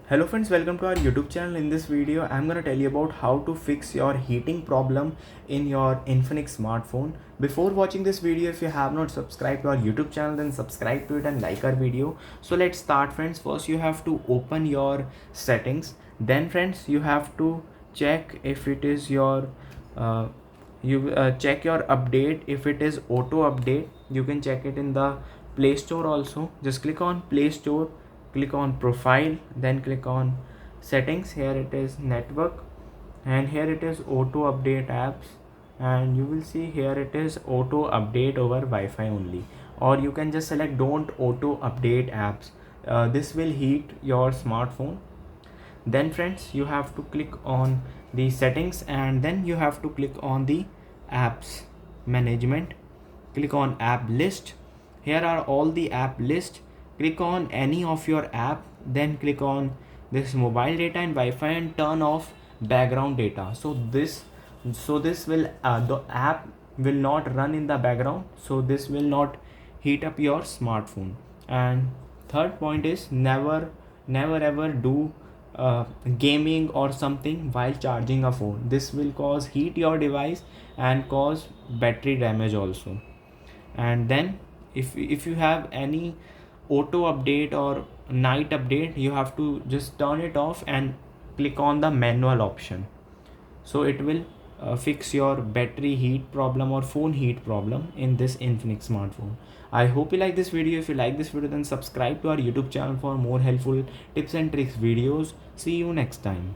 Hello friends, welcome to our YouTube channel. In this video I'm going to tell you about how to fix your heating problem in your Infinix smartphone. Before watching this video, if you have not subscribed to our YouTube channel, then subscribe to it and like our video. So let's start friends. First you have to open your settings. Then friends you have to check if it is your check your update. If it is auto update, you can check it in the Play Store also. Just click on Play Store, click on profile, then click on settings. Here it is network, and here it is auto update apps, and you will see here it is auto update over Wi-Fi only, or you can just select don't auto update apps. This will heat your smartphone. Then friends you have to click on the settings, and then you have to click on the apps management. Click on app list. Here are all the app list. Click on any of your app, then click on this mobile data and Wi-Fi and turn off background data. So this will the app will not run in the background, so this will not heat up your smartphone. And third point is never ever do gaming or something while charging a phone. This will cause heat your device and cause battery damage also. And then if you have any auto update or night update, you have to just turn it off and click on the manual option, so it will fix your battery heat problem or phone heat problem in this Infinix smartphone. I hope you like this video. If you like this video, then subscribe to our YouTube channel for more helpful tips and tricks videos. See you next time.